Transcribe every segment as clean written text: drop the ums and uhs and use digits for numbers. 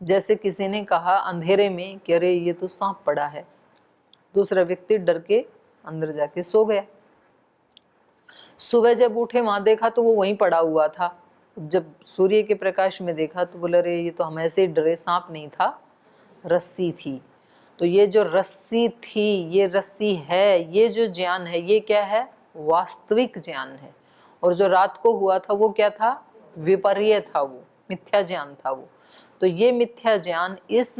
जैसे किसी ने कहा अंधेरे में कि अरे ये तो सांप पड़ा है, दूसरा व्यक्ति डर के अंदर जाके सो गया। सुबह जब उठे वहां देखा तो वो वहीं पड़ा हुआ था। जब सूर्य के प्रकाश में देखा तो बोले अरे ये तो हम ऐसे ही डरे, सांप नहीं था, रस्सी थी। तो ये जो रस्सी थी, ये रस्सी है, ये जो ज्ञान है ये क्या है? वास्तविक ज्ञान है। और जो रात को हुआ था वो क्या था? विपर्य था, वो मिथ्या ज्ञान था वो। तो ये मिथ्या ज्ञान इस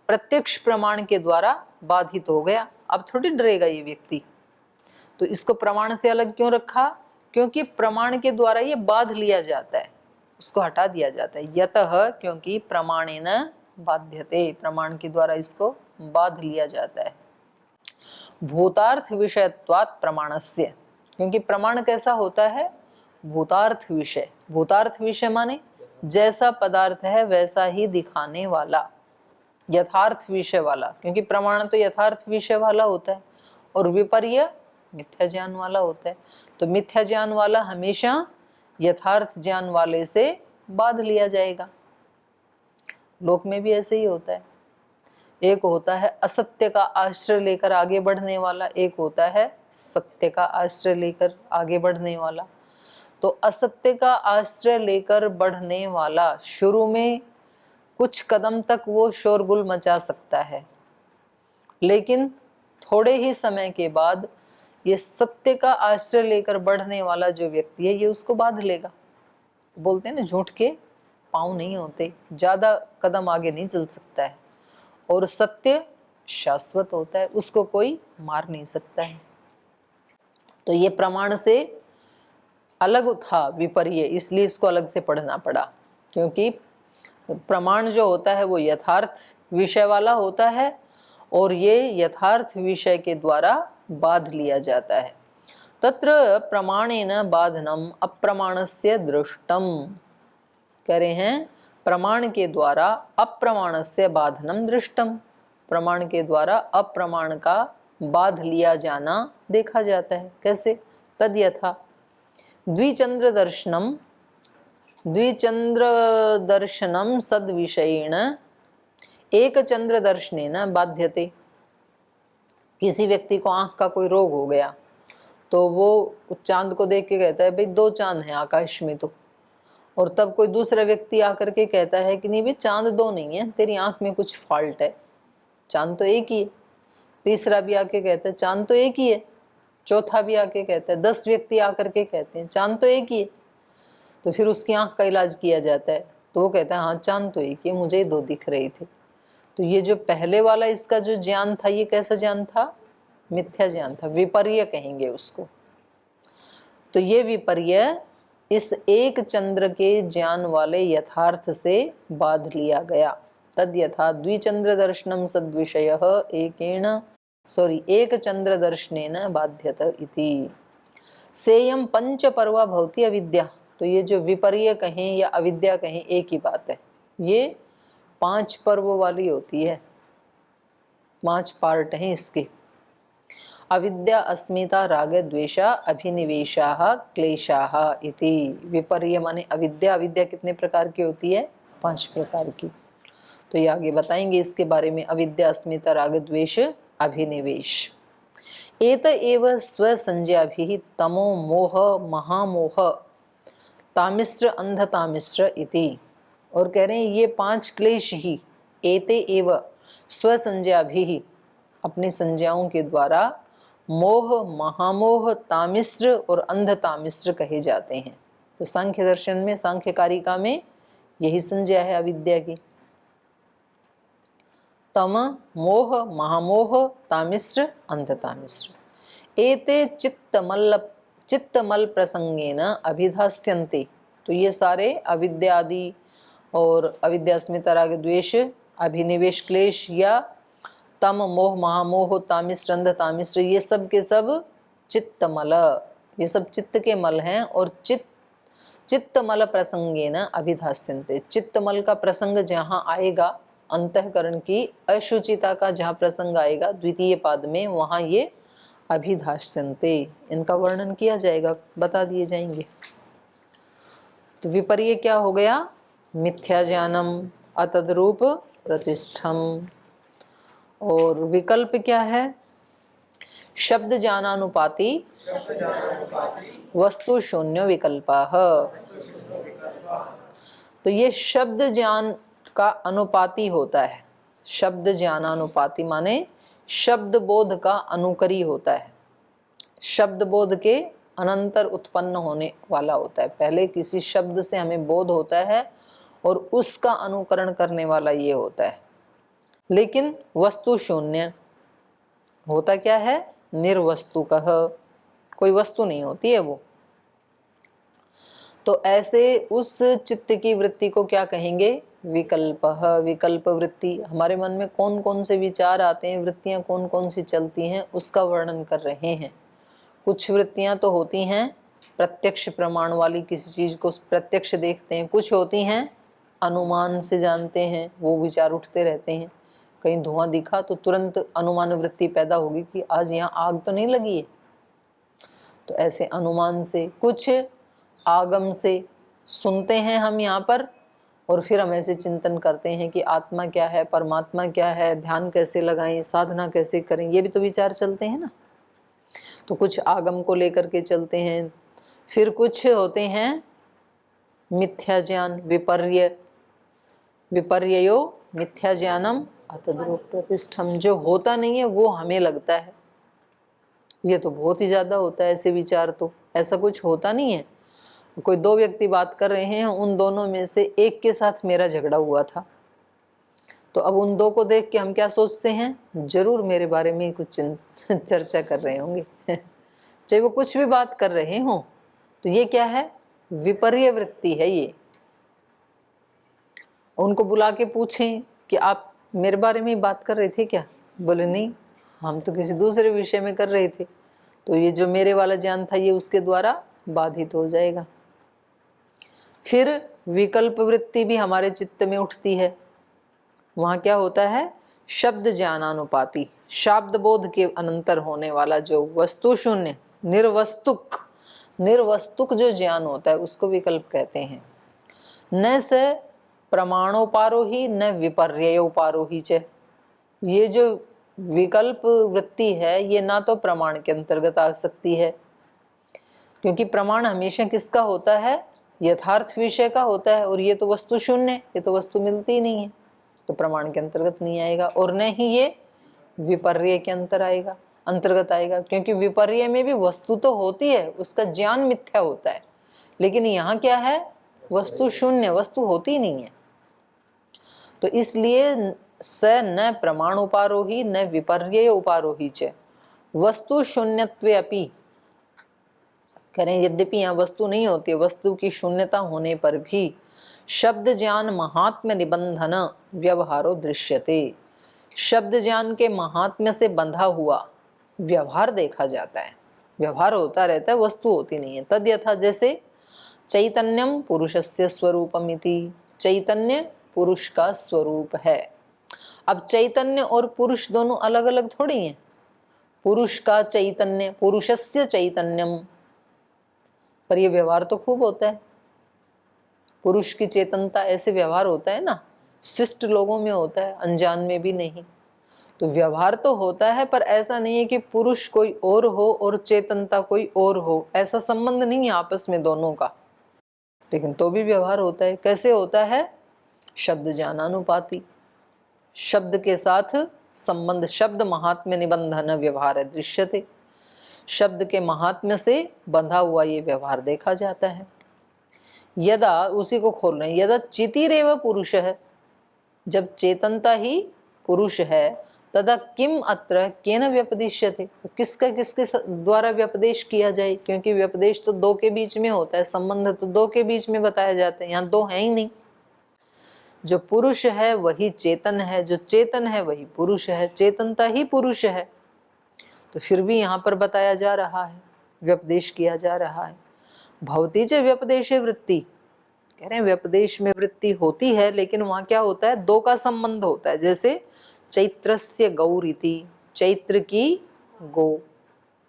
प्रत्यक्ष प्रमाण के द्वारा बाधित हो गया। अब थोड़ी डरेगा ये व्यक्ति। तो इसको प्रमाण से अलग क्यों रखा? क्योंकि प्रमाण के द्वारा ये बाध लिया जाता है, उसको हटा दिया जाता है। यतः, क्योंकि प्रमाणेन बाध्यते, प्रमाण के द्वारा इसको बाध लिया जाता है। भूतार्थ विषयत्वात् प्रमाणस्य, क्योंकि प्रमाण कैसा होता है? भूतार्थ विषय। भूतार्थ विषय माने जैसा पदार्थ है वैसा ही दिखाने वाला, यथार्थ विषय वाला। क्योंकि प्रमाण तो यथार्थ विषय वाला होता है और विपर्य मिथ्या ज्ञान वाला होता है। तो मिथ्या ज्ञान वाला हमेशा यथार्थ ज्ञान वाले से बाध लिया जाएगा। लोक में भी ऐसे ही होता है। एक होता है असत्य का आश्रय लेकर आगे बढ़ने वाला, एक होता है सत्य का आश्रय लेकर आगे बढ़ने वाला। तो असत्य का आश्रय लेकर बढ़ने वाला शुरू में कुछ कदम तक वो शोरगुल मचा सकता है, लेकिन थोड़े ही समय के बाद ये सत्य का आश्रय लेकर बढ़ने वाला जो व्यक्ति है ये उसको बांध लेगा। बोलते हैं ना, झूठ के पांव नहीं होते, ज्यादा कदम आगे नहीं चल सकता है। और सत्य शाश्वत होता है, उसको कोई मार नहीं सकता है। तो ये प्रमाण से अलग था विपर्य, इसलिए इसको अलग से पढ़ना पड़ा। क्योंकि प्रमाण जो होता है वो यथार्थ विषय वाला होता है और ये यथार्थ विषय के द्वारा बाध लिया जाता है। तत्र प्रमाणेन बाधनम अप्रमाणस्य दृष्टम, कह रहे हैं प्रमाण के द्वारा अप्रमाणस्य बाधनम दृष्टम, प्रमाण के द्वारा अप्रमाण का बाध लिया जाना देखा जाता है। कैसे? तद यथा द्विचंद्र दर्शनम, द्विचंद्र दर्शनम सद विषयेण एक चंद्र दर्शनेन बाध्यते। किसी व्यक्ति को आंख का कोई रोग हो गया तो वो चांद को देख के कहता है भाई दो चांद हैं आकाश में तो, और तब कोई दूसरा व्यक्ति आकर के कहता है कि नहीं भाई चांद दो नहीं है, तेरी आंख में कुछ फॉल्ट है, चांद तो एक ही है। तीसरा भी आके कहता है चांद तो एक ही है, चौथा भी आके कहता है, 10 व्यक्ति आकर के कहते हैं चांद तो एक ही है। तो फिर उसकी आंख का इलाज किया जाता है तो वो कहता है हाँ चांद तो एक ही है, मुझे 2 दिख रहे थे। तो ये जो पहले वाला इसका जो ज्ञान था ये कैसा ज्ञान था? मिथ्या ज्ञान था, विपर्य कहेंगे उसको। तो ये विपर्य इस एक चंद्र के ज्ञान वाले यथार्थ से बाध लिया गया। तद यथा द्विचंद्र दर्शनम सद्विषयः एक चंद्र दर्शनेन बाध्यत इति। सेयम पंच पर्वा भवति अविद्या। तो ये जो विपर्य कहें या अविद्या कहें एक ही बात है। ये 5 पर्व वाली होती है, 5 पार्ट हैं इसके। अविद्या अस्मिता राग द्वेषा अभिनिवेशाः क्लेशाः इति। विपर्य माने अविद्या। अविद्या कितने प्रकार की होती है? 5 प्रकार की। तो ये आगे बताएंगे इसके बारे में। अविद्या अस्मिता राग द्वेष अभिनिवेश। एत एव स्वसंज्ञाभिः तमो मोह महामोह तामिश्र अंधतामिश्र इति। और कह रहे हैं ये 5 क्लेश ही एते एव स्वसंज्ञाभिः अपनी संज्ञाओं के द्वारा मोह महामोह तामिश्र और अंधतामिश्र कहे जाते हैं। तो सांख्य दर्शन में, सांख्य कारिका में यही संज्ञा है अविद्या की। तम मोह महामोह तामिश्र अंधतामिश्र एते चित्तमल प्रसंगेन अभिधास्यन्ते। तो ये सारे अविद्यादि और अविद्यास्मिता राग द्वेष अभिनिवेश क्लेश या तम मोह महामोह तामिश्र अंधतामिश्र ये सब के सब चित्तमल, ये सब चित्त के मल हैं। और चित्तमल प्रसंगेन अभिधास्यन्ते। चित्तमल का प्रसंग जहाँ आएगा, अंतःकरण की अशुचिता का जहाँ प्रसंग आएगा द्वितीय पाद में, वहाँ ये अभिधास्यन्ते इनका वर्णन किया जाएगा, बता दिए जाएंगे। तो विपर्य क्या हो गया? मिथ्या ज्ञानम, अतद्रूप प्रतिष्ठम। और विकल्प क्या है? शब्द ज्ञानानुपाती वस्तु शून्य विकल्पः। तो ये शब्द ज्ञान का अनुपाती होता है। शब्द ज्ञानानुपाती माने शब्द बोध का अनुकरी होता है, शब्द बोध के अनंतर उत्पन्न होने वाला होता है। पहले किसी शब्द से हमें बोध होता है और उसका अनुकरण करने वाला ये होता है। लेकिन वस्तु शून्य होता क्या है? निर्वस्तुकः, कोई वस्तु नहीं होती है वो। तो ऐसे उस चित्त की वृत्ति को क्या कहेंगे? विकल्पः। विकल्प वृत्ति, हमारे मन में कौन कौन से विचार आते हैं, वृत्तियां कौन कौन सी चलती हैं, उसका वर्णन कर रहे हैं। कुछ वृत्तियां तो होती हैं प्रत्यक्ष प्रमाण वाली, किसी चीज को प्रत्यक्ष देखते हैं। कुछ होती हैं अनुमान से जानते हैं, वो विचार उठते रहते हैं। कहीं धुआं दिखा तो तुरंत अनुमान वृत्ति पैदा होगी कि आज यहाँ आग तो नहीं लगी है, तो ऐसे अनुमान से। कुछ आगम से सुनते हैं हम यहाँ पर, और फिर हम ऐसे चिंतन करते हैं कि आत्मा क्या है, परमात्मा क्या है, ध्यान कैसे लगाएं, साधना कैसे करें, ये भी तो विचार चलते हैं ना। तो कुछ आगम को लेकर के चलते हैं। फिर कुछ होते हैं मिथ्या ज्ञान, विपर्य, विपर्ययो मिथ्या ज्ञानम अतद्रूप प्रतिष्ठम। जो होता नहीं है वो हमें लगता है। ये तो बहुत ही ज्यादा होता है ऐसे विचार, तो ऐसा कुछ होता नहीं है। कोई दो व्यक्ति बात कर रहे हैं, उन दोनों में से एक के साथ मेरा झगड़ा हुआ था, तो अब उन दो को देख के हम क्या सोचते हैं? जरूर मेरे बारे में कुछ चर्चा कर रहे होंगे चाहे वो कुछ भी बात कर रहे हों। तो ये क्या है? विपर्य वृत्ति है ये। उनको बुला के पूछें कि आप मेरे बारे में बात कर रहे थे क्या? बोले नहीं, हम तो किसी दूसरे विषय में कर रहे थे। तो ये जो मेरे वाला ज्ञान था ये उसके द्वारा बाधित हो जाएगा। फिर विकल्प वृत्ति भी हमारे चित्त में उठती है। वहां क्या होता है? शब्द ज्ञानानुपाती, शब्द बोध के अनंतर होने वाला जो वस्तु शून्य निर्वस्तुक, निर्वस्तुक जो ज्ञान होता है उसको विकल्प कहते हैं। न से प्रमाणोपारोही न विपर्ययोपारोही च। ये जो विकल्प वृत्ति है ये ना तो प्रमाण के अंतर्गत आ सकती है, क्योंकि प्रमाण हमेशा किसका होता है? यथार्थ विषय का होता है। और ये तो वस्तु शून्य, ये तो वस्तु मिलती ही नहीं है, तो प्रमाण के अंतर्गत नहीं आएगा। और न ही ये विपर्य के अंतर्गत आएगा, क्योंकि विपर्य में भी वस्तु तो होती है, उसका ज्ञान मिथ्या होता है। लेकिन यहाँ क्या है? वस्तु शून्य, वस्तु होती नहीं है। तो इसलिए स न प्रमाण उपारोही न विपर्य उपारोही च वस्तु शून्यत्वे अपि। करें यद्यपि यहाँ वस्तु नहीं होती है, वस्तु की शून्यता होने पर भी शब्द ज्ञान महात्म्य निबंधन व्यवहारो दृश्यते। शब्द ज्ञान के महात्म्य से बंधा हुआ व्यवहार देखा जाता है। व्यवहार होता रहता है, वस्तु होती नहीं है। तद यथा, जैसे चैतन्यम पुरुषस्य स्वरूपमिति, चैतन्य पुरुष का स्वरूप है। अब चैतन्य और पुरुष दोनों अलग अलग थोड़ी हैं। पुरुष का चैतन्य, पुरुषस्य चैतन्यम, पर ये व्यवहार तो खूब होता है। पुरुष की चेतनता, ऐसे व्यवहार होता है ना, शिष्ट लोगों में होता है, अनजान में भी नहीं। तो व्यवहार तो होता है, पर ऐसा नहीं है कि पुरुष कोई और हो और चेतनता कोई और हो, ऐसा संबंध नहीं है आपस में दोनों का। लेकिन तो भी व्यवहार होता है। कैसे होता है? शब्द ज्ञानानुपाती, शब्द के साथ संबंध, शब्द महात्म्य निबंधन व्यवहार दृश्यते। शब्द के महात्म्य से बंधा हुआ ये व्यवहार देखा जाता है। यदा, उसी को खोल रहे हैं, यदा चितिरेव पुरुष है, जब चेतनता ही पुरुष है, तदा किम अत्र केन व्यपदिश्यते, किसका किसके द्वारा व्यपदेश किया जाए? क्योंकि व्यपदेश तो दो के बीच में होता है, संबंध तो दो के बीच में बताए जाते हैं। यहाँ दो है ही नहीं। जो पुरुष है वही चेतन है, जो चेतन है वही पुरुष है, चेतनता ही पुरुष है। तो फिर भी यहाँ पर बताया जा रहा है, व्यपदेश किया जा रहा है। भवती च व्यपदेशे वृत्ति, कह रहे हैं व्यपदेश में वृत्ति होती है, लेकिन वहां क्या होता है? दो का संबंध होता है। जैसे चैत्रस्य गौरीति, चैत्र की गो,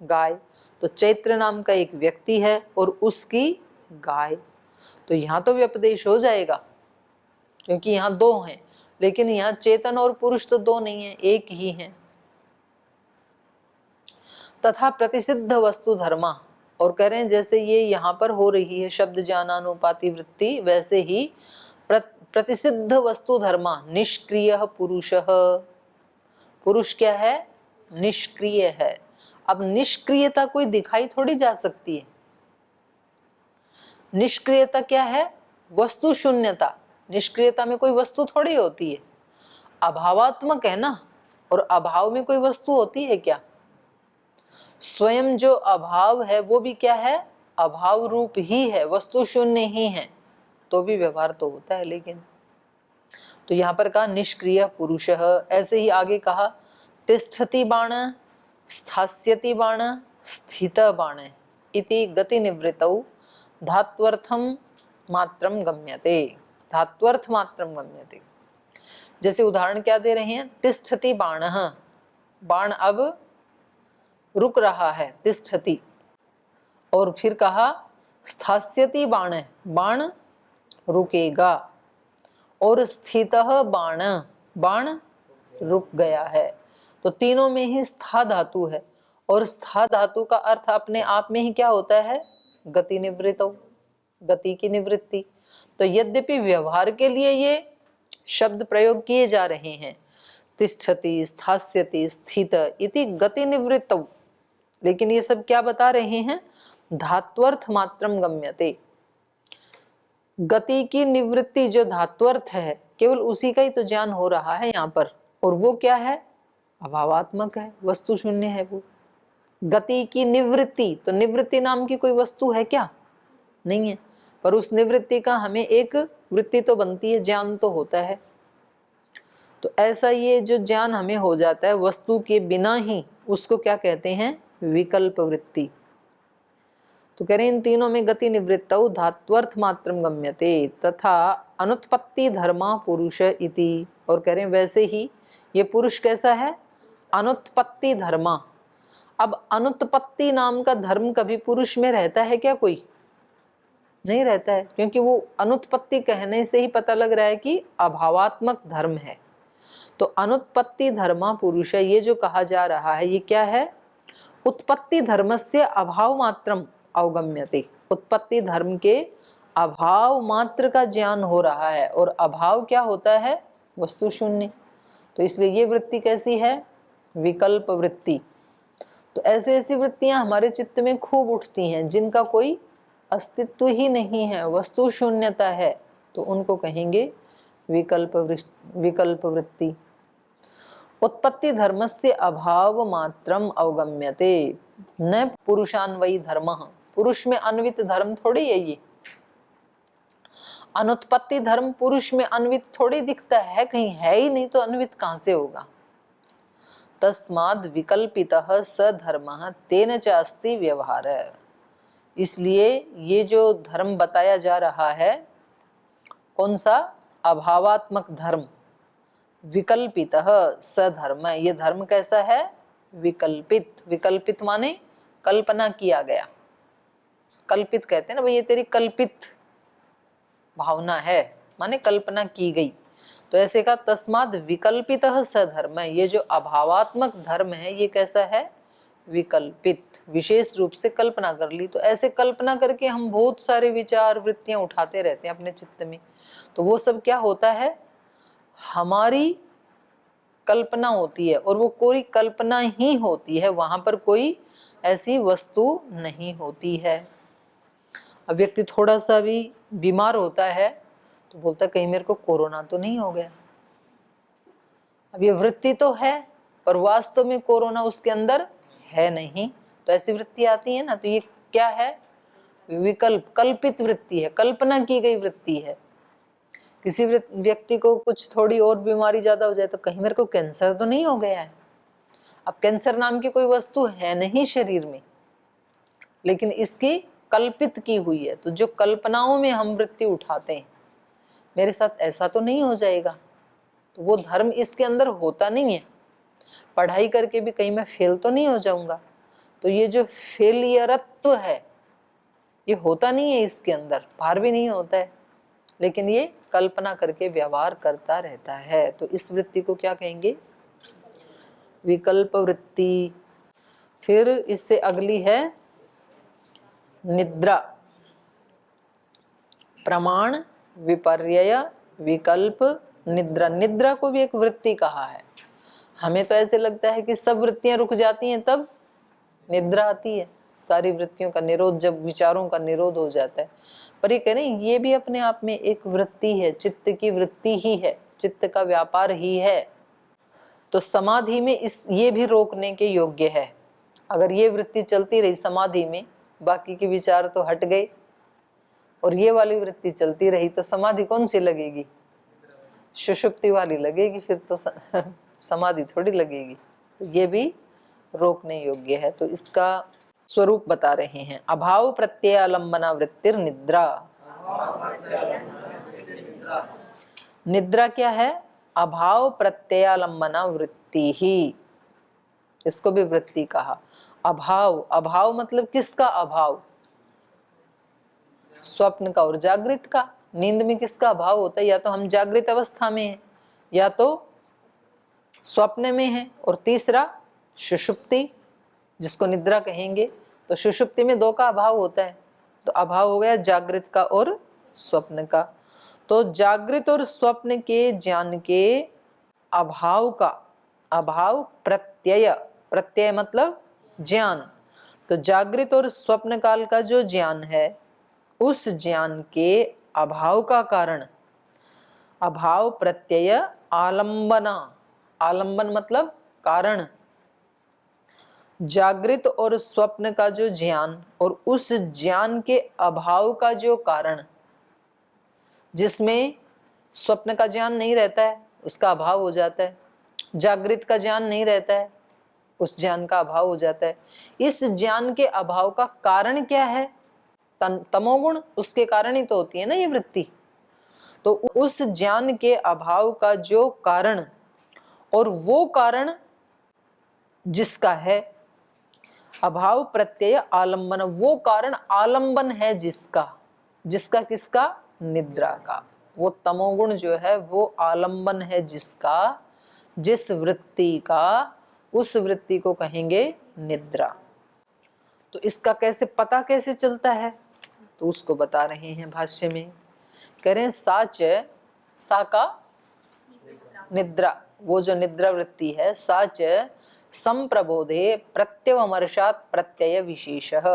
गाय, तो चैत्र नाम का एक व्यक्ति है और उसकी गाय, तो यहाँ तो व्यपदेश हो जाएगा, क्योंकि यहाँ दो हैं। लेकिन यहाँ चेतन और पुरुष तो दो नहीं है, एक ही है। तथा प्रतिसिद्ध वस्तु धर्मा, और कह रहे हैं जैसे ये यहाँ पर हो रही है शब्द ज्ञानानुपाति वृत्ति, वैसे ही प्रतिसिद्ध वस्तु धर्मा निष्क्रिय पुरुष। पुरुष क्या है? निष्क्रिय है। अब निष्क्रियता कोई दिखाई थोड़ी जा सकती है। निष्क्रियता क्या है? वस्तु शून्यता। निष्क्रियता में कोई वस्तु थोड़ी होती है, अभावात्मक है ना। और अभाव में कोई वस्तु होती है क्या? स्वयं जो अभाव है वो भी क्या है? अभाव रूप ही है, वस्तु शून्य ही है, तो भी व्यवहार तो होता है। लेकिन तो यहाँ पर कहा निष्क्रिय पुरुष। ऐसे ही आगे कहा तिष्ठति बाण, स्थास्यति बाण, स्थित बाण इति गति निवृत्तौ धात्वर्थम मात्रम गम्यते। धात्वर्थ मात्रम गम्यते। जैसे उदाहरण क्या दे रहे हैं? तिष्ठति बाण, बाण अब रुक रहा है, तिष्ठति। और फिर कहा स्थास्यति बाण, बाण रुकेगा। और स्थितः बाण, बाण रुक गया है। तो तीनों में ही स्था धातु है, और स्था धातु का अर्थ अपने आप में ही क्या होता है? गति निवृत्तो, गति की निवृत्ति। तो यद्यपि व्यवहार के लिए ये शब्द प्रयोग किए जा रहे हैं, तिष्ठति, स्थास्यति, स्थित इति गति निवृत्तौ, लेकिन ये सब क्या बता रहे हैं? धात्वर्थ मात्रम गम्यते। गति की निवृत्ति जो धात्वर्थ है, केवल उसी का ही तो ज्ञान हो रहा है यहाँ पर। और वो क्या है? अभावात्मक है, वस्तु शून्य है वो। गति की निवृत्ति, तो निवृत्ति नाम की कोई वस्तु है क्या? नहीं है। पर उस निवृत्ति का हमें एक वृत्ति तो बनती है, ज्ञान तो होता है। तो ऐसा ये जो ज्ञान हमें हो जाता है वस्तु के बिना ही, उसको क्या कहते हैं? विकल्प वृत्ति। तो कह रहे इन तीनों में गति निवृत्तौ धात्वर्थ मात्रम गम्यते तथा अनुत्पत्ति धर्मा पुरुष इति। और कह रहे हैं वैसे ही ये पुरुष कैसा है? अनुत्पत्ति धर्मा। अब अनुत्पत्ति नाम का धर्म कभी पुरुष में रहता है क्या? कोई नहीं रहता है, क्योंकि वो अनुत्पत्ति कहने से ही पता लग रहा है कि अभावात्मक धर्म है। तो अनुत्पत्ति धर्मा पुरुष, ये जो कहा जा रहा है ये क्या है? उत्पत्ति धर्मस्य अभाव मात्रम अवगम्यते। उत्पत्ति धर्म के अभाव मात्र का ज्ञान हो रहा है, और अभाव क्या होता है? वस्तु शून्य। तो इसलिए ये वृत्ति कैसी है? विकल्प वृत्ति। तो ऐसे ऐसी वृत्तियां हमारे चित्त में खूब उठती हैं जिनका कोई अस्तित्व ही नहीं है, वस्तु शून्यता है, तो उनको कहेंगे विकल्प वृत्ति। उत्पत्ति धर्मस्य अभाव मात्रम अवगम्यते न पुरुषान्वयी धर्म। पुरुष में अन्वित धर्म थोड़ी है ये। अनुत्पत्ति धर्म पुरुष में अन्वित थोड़ी दिखता है, कहीं है ही नहीं, तो अन्वित कहां से होगा? तस्माद् विकल्पितः स धर्मः तेन च अस्ति व्यवहार। इसलिए ये जो धर्म बताया जा रहा है, कौन सा? अभावात्मक धर्म। विकल्पितः स धर्म, ये धर्म कैसा है? विकल्पित। विकल्पित माने कल्पना किया गया। कल्पित कहते हैं ना भाई, ये तेरी कल्पित भावना है, माने कल्पना की गई। तो ऐसे का तस्माद विकल्पितः स धर्म, ये जो अभावात्मक धर्म है ये कैसा है? विकल्पित, विशेष रूप से कल्पना कर ली। तो ऐसे कल्पना करके हम बहुत सारे विचार वृत्तियां उठाते रहते हैं अपने चित्त में। तो वो सब क्या होता है? हमारी कल्पना होती है, और वो कोई कल्पना ही होती है, वहां पर कोई ऐसी वस्तु नहीं होती है। अब व्यक्ति थोड़ा सा भी बीमार होता है तो बोलता है कहीं मेरे को कोरोना तो नहीं हो गया। अब ये वृत्ति तो है, पर वास्तव में कोरोना उसके अंदर है नहीं। तो ऐसी वृत्ति आती है ना, तो ये क्या है? विकल्प, कल्पित वृत्ति है, कल्पना की गई वृत्ति है। किसी व्यक्ति को कुछ थोड़ी और बीमारी ज्यादा हो जाए तो कहीं मेरे को कैंसर तो नहीं हो गया है। अब कैंसर नाम की कोई वस्तु है नहीं शरीर में, लेकिन इसकी कल्पित की हुई है। तो जो कल्पनाओं में हम वृत्ति उठाते हैं, मेरे साथ ऐसा तो नहीं हो जाएगा, तो वो धर्म इसके अंदर होता नहीं है। पढ़ाई करके भी कहीं मैं फेल तो नहीं हो जाऊंगा, तो ये जो फेलियरत्व है ये होता नहीं है इसके अंदर, भार भी नहीं होता है। लेकिन ये कल्पना करके व्यवहार करता रहता है। तो इस वृत्ति को क्या कहेंगे? विकल्प वृत्ति। फिर इससे अगली है निद्रा। प्रमाण, विपर्यय, विकल्प, निद्रा। निद्रा को भी एक वृत्ति कहा है। हमें तो ऐसे लगता है कि सब वृत्तियां रुक जाती हैं तब निद्रा आती है, सारी वृत्तियों का निरोध, जब विचारों का निरोध हो जाता है। पर ये कह रहे हैं ये भी अपने आप में एक वृत्ति है, चित्त की वृत्ति ही है, चित्त का व्यापार ही है। तो समाधि में ये भी रोकने के योग्य है। अगर ये वृत्ति चलती रही समाधि में, बाकी के विचार तो हट गए, और ये वाली वृत्ति चलती रही तो समाधि कौन सी लगेगी? सुषुप्ति वाली लगेगी, फिर तो समाधि थोड़ी लगेगी। तो ये भी रोकने योग्य है। तो इसका स्वरूप बता रहे हैं। अभाव प्रत्ययालंबना वृत्तिर निद्रा। निद्रा क्या है? अभाव प्रत्ययालंबना वृत्ति ही, इसको भी वृत्ति कहा। अभाव, अभाव मतलब किसका अभाव? स्वप्न का और जागृत का। नींद में किसका अभाव होता है? या तो हम जागृत अवस्था में हैं, या तो स्वप्न में हैं, और तीसरा सुषुप्ति, जिसको निद्रा कहेंगे। तो सुषुप्ति में दो का अभाव होता है। तो अभाव हो गया जागृत का और स्वप्न का। तो जागृत और स्वप्न के ज्ञान के अभाव का, अभाव प्रत्यय, प्रत्यय मतलब ज्ञान। तो जागृत और स्वप्न काल का जो ज्ञान है, उस ज्ञान के अभाव का कारण अभाव प्रत्यय आलंबना। आलंबन मतलब कारण। जागृत और स्वप्न का जो ज्ञान और उस ज्ञान के अभाव का जो कारण, जिसमें स्वप्न का ज्ञान नहीं रहता है उसका अभाव हो जाता है, जागृत का ज्ञान नहीं रहता है उस ज्ञान का अभाव हो जाता है। इस ज्ञान के अभाव का कारण क्या है? तमोगुण, उसके कारण ही तो होती है ना ये वृत्ति। तो उस ज्ञान के अभाव का जो कारण, और वो कारण जिसका है अभाव प्रत्यय आलंबन, वो कारण आलंबन है जिसका, जिसका किसका? निद्रा का। वो तमोगुण जो है वो आलंबन है जिसका, जिस वृत्ति का, उस वृत्ति को कहेंगे निद्रा। तो इसका कैसे पता कैसे चलता है? तो उसको बता रहे हैं भाष्य में। कह रहे हैं साच, सा का निद्रा, वो जो निद्रा वृत्ति है, साच संप्रबोधे प्रत्यवमर्शात प्रत्यय विशेषः।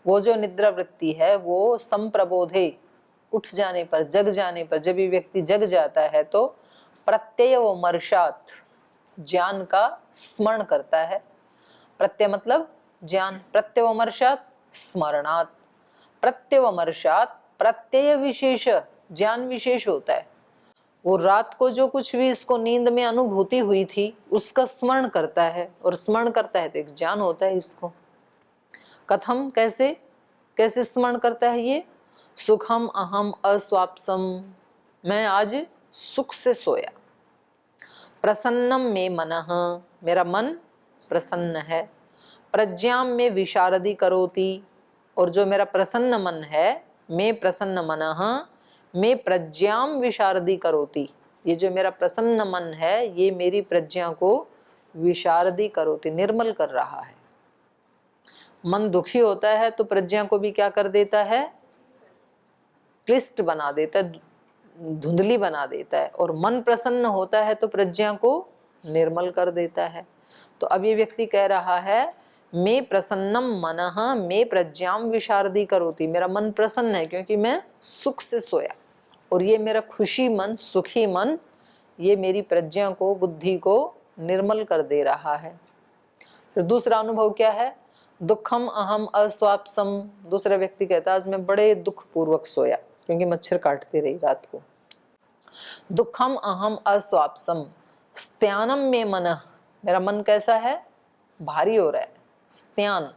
वो जो निद्रा वृत्ति है वो संप्रबोधे, उठ जाने पर, जग जाने पर, जब ये व्यक्ति जग जाता है तो प्रत्यवमर्शात, ज्ञान का स्मरण करता है। प्रत्यय मतलब ज्ञान, प्रत्यवमर्शात स्मरणात, प्रत्यवमर्शात प्रत्यय विशेष, ज्ञान विशेष होता है। वो रात को जो कुछ भी इसको नींद में अनुभूति हुई थी उसका स्मरण करता है, और स्मरण करता है तो एक ज्ञान होता है इसको। कथम, कैसे, कैसे स्मरण करता है ये? सुखम अहम अस्वाप्सम, मैं आज सुख से सोया। प्रसन्नम में मनः, मेरा मन प्रसन्न है। प्रज्ञाम में विशारदी करोति, और जो मेरा प्रसन्न मन है, मैं प्रसन्न मनः मैं प्रज्ञाम विशारदी करोति, ये जो मेरा प्रसन्न मन है ये मेरी प्रज्ञा को विशारदी करोति, निर्मल कर रहा है। मन दुखी होता है तो प्रज्ञा को भी क्या कर देता है? क्लिष्ट बना देता है, धुंधली बना देता है। और मन प्रसन्न होता है तो प्रज्ञा को निर्मल कर देता है। तो अब ये व्यक्ति कह रहा है मैं प्रसन्नम मनः मैं प्रज्ञाम विशारदी करोति, मेरा मन प्रसन्न है क्योंकि मैं सुख से सोया, और ये मेरा खुशी मन, सुखी मन, ये मेरी प्रज्ञा को, बुद्धि को निर्मल कर दे रहा है। फिर दूसरा अनुभव क्या है? दुखम अहम अस्वाप्सम, दूसरा व्यक्ति कहता है आज मैं बड़े दुख पूर्वक सोया क्योंकि मच्छर काटते रही रात को। दुखम अहम अस्वाप्सम स्त्यानम में मनः, मेरा मन कैसा है? भारी हो रहा है। स्त्यान,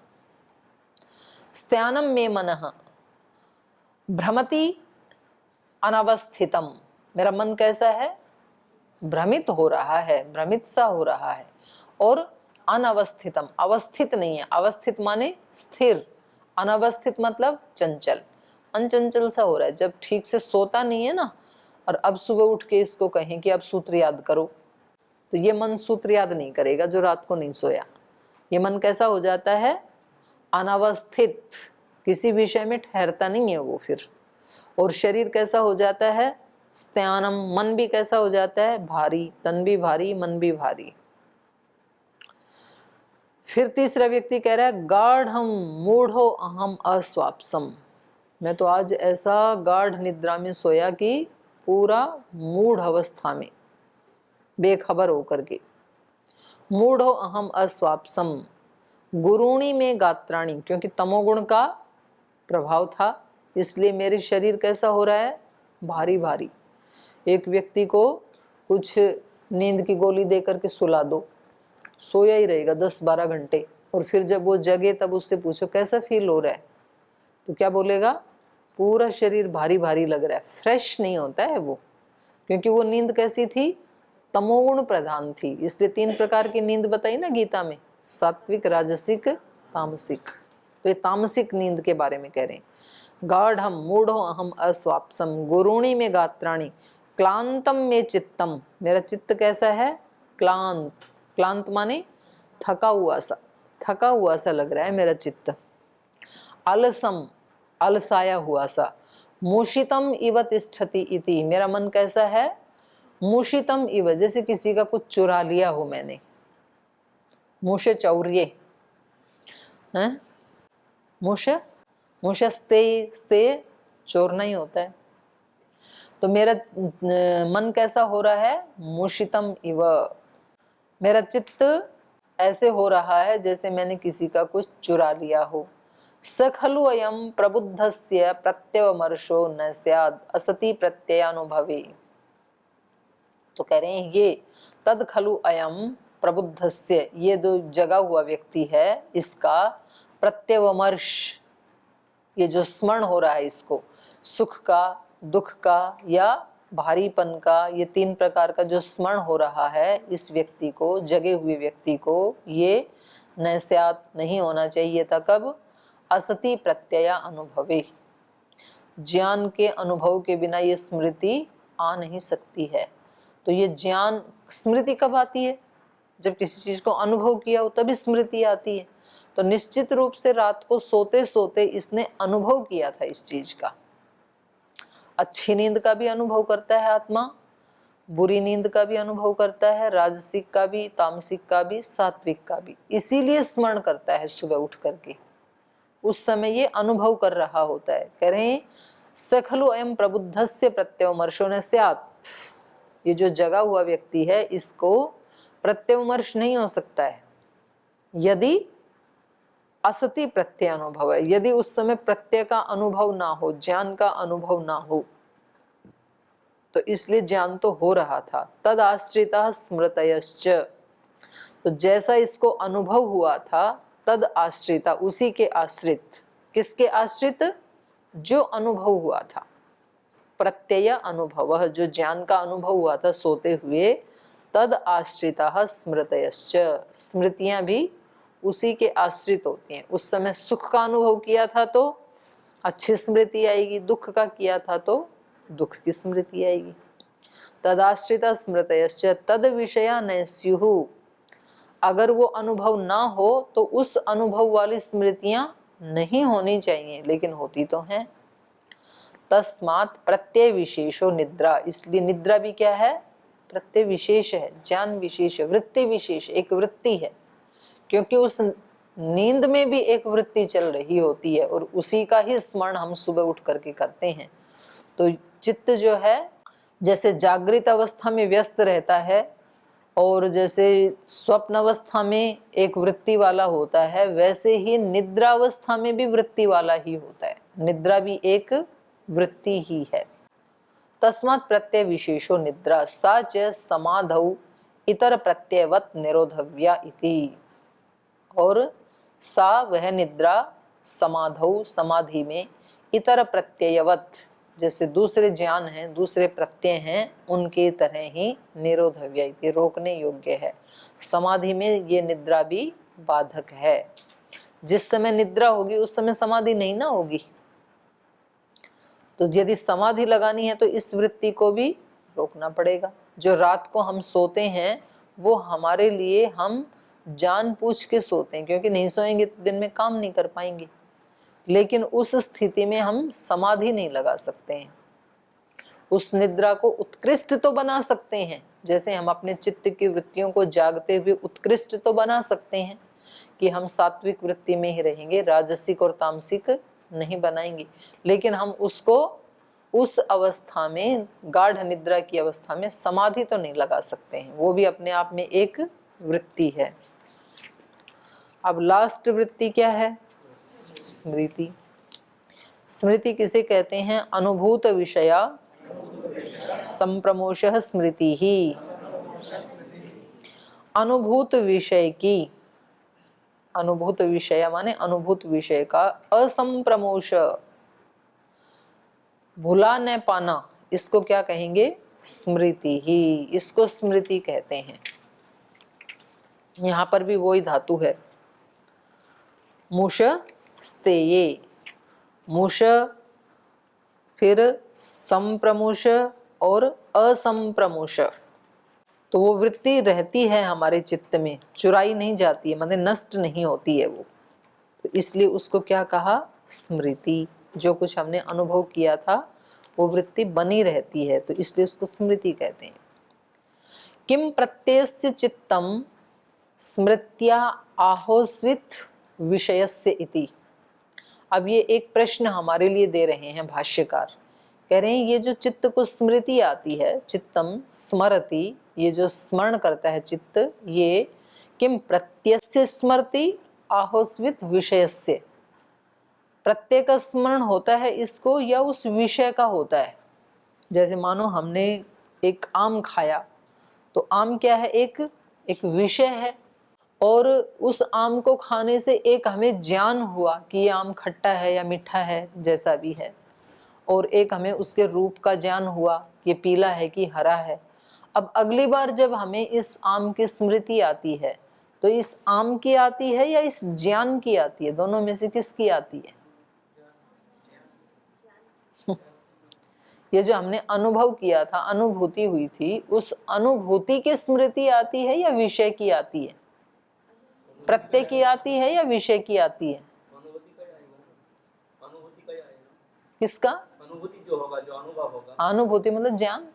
स्त्यानम में मनः भ्रमति अनवस्थितम, मेरा मन कैसा है? भ्रमित हो रहा है, भ्रमित सा हो रहा है। और अनवस्थितम, अवस्थित नहीं है। अवस्थित माने स्थिर, अनवस्थित मतलब चंचल। अनचंचल सा हो रहा है, जब ठीक से सोता नहीं है ना, और अब सुबह उठ के इसको कहें कि अब सूत्र याद करो, तो ये मन सूत्र याद नहीं करेगा जो रात को नहीं सोया। ये मन कैसा हो जाता है, अनावस्थित, किसी विषय में ठहरता नहीं है वो फिर। और शरीर कैसा हो जाता है, स्त्यानम, मन भी कैसा हो जाता है, भारी, तन भी भारी, मन भी भारी। फिर तीसरा व्यक्ति कह रहा है, गाढ़म मूढ़ो अहम अस्वाप्सम, मैं तो आज ऐसा गाढ़ निद्रा में सोया कि पूरा मूढ़ अवस्था में, बेखबर होकर के। मूढ़ो अहम अस्वाप्सम गुरुणी में गात्राणी, क्योंकि तमोगुण का प्रभाव था, इसलिए मेरे शरीर कैसा हो रहा है, भारी भारी। एक व्यक्ति को कुछ नींद की गोली दे करके सुला दो, सोया ही रहेगा 10-12 घंटे, और फिर जब वो जगे तब उससे पूछो कैसा फील हो रहा है, तो क्या बोलेगा, पूरा शरीर भारी भारी लग रहा है, फ्रेश नहीं होता है वो, क्योंकि वो नींद कैसी थी, तमोगुण प्रधान थी। इसलिए 3 प्रकार की नींद बताई ना गीता में, सात्विक, राजसिक, तामसिक। तो ये तामसिक नींद के बारे में कह रहे हैं। गाढ़म मूढ़ो अहम अस्वाप्सम गुरुणी में गात्राणी क्लांतम में चित्तम, मेरा चित्त कैसा है, क्लांत, क्लांत माने थका हुआ सा, थका हुआ सा लग रहा है मेरा चित्त। अलसम, अलसाया हुआ सा। मूषितम इव तिष्ठति इति, मेरा मन कैसा है, मूषितम इव, जैसे किसी का कुछ चुरा लिया हो मैंने, मूषे चौर्य हैं, मूषे, मूषस्ते, स्ते चोर नहीं होता है। तो मेरा मन कैसा हो रहा है, मूषितम इव, मेरा चित्त ऐसे हो रहा है जैसे मैंने किसी का कुछ चुरा लिया हो। स खलु अयम प्रबुद्धस्य प्रत्यवमर्शो न स्याद् असति प्रत्ययानुभवे, तो कह रहे हैं ये तद खलु अयम प्रबुद्धस्य, ये जो जगा हुआ व्यक्ति है, इसका प्रत्यवमर्श, ये जो स्मरण हो रहा है इसको, सुख का, दुख का या भारीपन का, ये 3 प्रकार का जो स्मरण हो रहा है इस व्यक्ति को, जगे हुए व्यक्ति को, ये नैस्यात नहीं होना चाहिए था। कब, असति प्रत्यया अनुभवे, ज्ञान के अनुभव के बिना ये स्मृति आ नहीं सकती है। तो ये ज्ञान, स्मृति कब आती है, जब किसी चीज को अनुभव किया हो तभी स्मृति आती है। तो निश्चित रूप से रात को सोते सोते इसने अनुभव किया था इस चीज का। अच्छी नींद का भी अनुभव करता है आत्मा, बुरी नींद का भी अनुभव करता है, राजसिक का भी, तामसिक का भी, सात्विक का भी, इसीलिए स्मरण करता है सुबह उठ करके, उस समय ये अनुभव कर रहा होता है। कह रहे हैं सखलु अयम प्रबुद्धस्य प्रत्यवमर्शो न स्यात्, ये जो जगा हुआ व्यक्ति है इसको प्रत्यवमर्श नहीं हो सकता है यदि असति प्रत्यय अनुभव है, यदि उस समय प्रत्यय का अनुभव ना हो, ज्ञान का अनुभव ना हो। तो इसलिए ज्ञान तो हो रहा था। तद आश्रिता स्मृतयश्च, तो जैसा इसको अनुभव हुआ था, तद आश्रिता, उसी के आश्रित, किसके आश्रित, जो अनुभव हुआ था, प्रत्यय अनुभव, जो ज्ञान का अनुभव हुआ था सोते हुए, तद आश्रिता स्मृतयश्च, स्मृतियां भी उसी के आश्रित होती हैं। उस समय सुख का अनुभव किया था तो अच्छी स्मृति आएगी, दुख का किया था तो दुख की स्मृति आएगी। तदाश्रिता स्मृतयश्च तद विषया न स्युः, अगर वो अनुभव ना हो तो उस अनुभव वाली स्मृतियां नहीं होनी चाहिए, लेकिन होती तो हैं। तस्मात् प्रत्यय विशेषो निद्रा, इसलिए निद्रा भी क्या है, प्रत्यय विशेष है, ज्ञान विशेष है, वृत्ति विशेष, एक वृत्ति है, क्योंकि उस नींद में भी एक वृत्ति चल रही होती है और उसी का ही स्मरण हम सुबह उठ करके करते हैं। तो चित्त जो है जैसे जागृत अवस्था में व्यस्त रहता है और जैसे स्वप्न अवस्था में एक वृत्ति वाला होता है, वैसे ही निद्रा अवस्था में भी वृत्ति वाला ही होता है। निद्रा भी एक वृत्ति ही है। तस्मात् प्रत्यय विशेषो निद्रा सा च समाधौ इतर प्रत्ययवत निरोधव्या इति, और सा वह निद्रा समाधौ, समाधि में, इतर प्रत्ययवत, जैसे दूसरे ज्ञान हैं, दूसरे प्रत्यय हैं, उनके तरह ही निरोधव्य इति, रोकने योग्य है। समाधि में ये निद्रा भी बाधक है। जिस समय निद्रा होगी उस समय समाधि नहीं ना होगी, तो यदि समाधि लगानी है तो इस वृत्ति को भी रोकना पड़ेगा। जो रात को हम सोते हैं वो हमारे लिए हम जानबूझ के सोते हैं, क्योंकि नहीं सोएंगे तो दिन में काम नहीं कर पाएंगे। लेकिन उस स्थिति में हम समाधि नहीं लगा सकते हैं। उस निद्रा को उत्कृष्ट तो बना सकते हैं, जैसे हम अपने चित्त की वृत्तियों को जागते हुए उत्कृष्ट तो बना सकते हैं कि हम सात्विक वृत्ति में ही रहेंगे, राजसिक और तामसिक नहीं बनाएंगे। लेकिन हम उसको उस अवस्था में, गाढ़ निद्रा की अवस्था में समाधि तो नहीं लगा सकते हैं। वो भी अपने आप में एक वृत्ति है। अब लास्ट वृत्ति क्या है? स्मृति। स्मृति किसे कहते हैं? अनुभूत विषया संप्रमोषः स्मृति ही। अनुभूत विषय की, अनुभूत विषय माने अनुभूत विषय का असंप्रमोष, भुला न पाना, इसको क्या कहेंगे? स्मृति ही। इसको स्मृति कहते हैं। यहां पर भी वही धातु है, मुष स्तेये। मुष, फिर संप्रमुष और असंप्रमुष। तो वो वृत्ति रहती है हमारे चित्त में, चुराई नहीं जाती है, मतलब नष्ट नहीं होती है वो। तो इसलिए उसको क्या कहा? स्मृति। जो कुछ हमने अनुभव किया था वो वृत्ति बनी रहती है, तो इसलिए उसको स्मृति कहते हैं। किम प्रत्ययस्य चित्तम स्मृत्या आहोस्वित विषयस्य इति। अब ये एक प्रश्न हमारे लिए दे रहे हैं भाष्यकार। कह रहे हैं ये जो चित्त को स्मृति आती है, चित्तम स्मरति, ये जो स्मरण करता है चित्त, ये किम प्रत्ययस्य स्मृति आहोस्वित विषयस्य, प्रत्यय का स्मरण होता है इसको या उस विषय का होता है? जैसे मानो हमने एक आम खाया, तो आम क्या है? एक विषय है, और उस आम को खाने से एक हमें ज्ञान हुआ कि ये आम खट्टा है या मीठा है, जैसा भी है। और एक हमें उसके रूप का ज्ञान हुआ कि ये पीला है कि हरा है। अब अगली बार जब हमें इस आम की स्मृति आती है, तो इस आम की आती है या इस ज्ञान की आती है? दोनों में से किसकी आती है? ये जो हमने अनुभव किया था, अनुभूति हुई थी, उस अनुभूति की स्मृति आती है या विषय की आती है? प्रत्यय की आती है या विषय की आती है? किसका? अनुभूति जो होगा, जो अनुभव होगा। अनुभूति मतलब ज्ञान।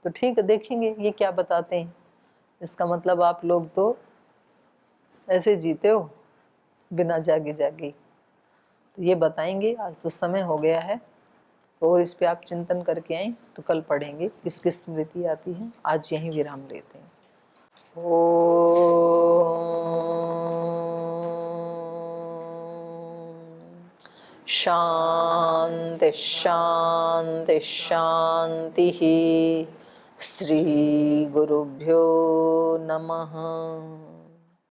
तो ठीक है, देखेंगे ये क्या बताते हैं। इसका मतलब आप लोग तो ऐसे जीते हो बिना जागे जागे। तो ये बताएंगे। आज तो समय हो गया है, और इस पे आप चिंतन करके आए तो कल पढ़ेंगे किसकी स्मृति आती है। आज यहीं विराम लेते हैं। शांति शांति शांति। श्री गुरुभ्यो नमः।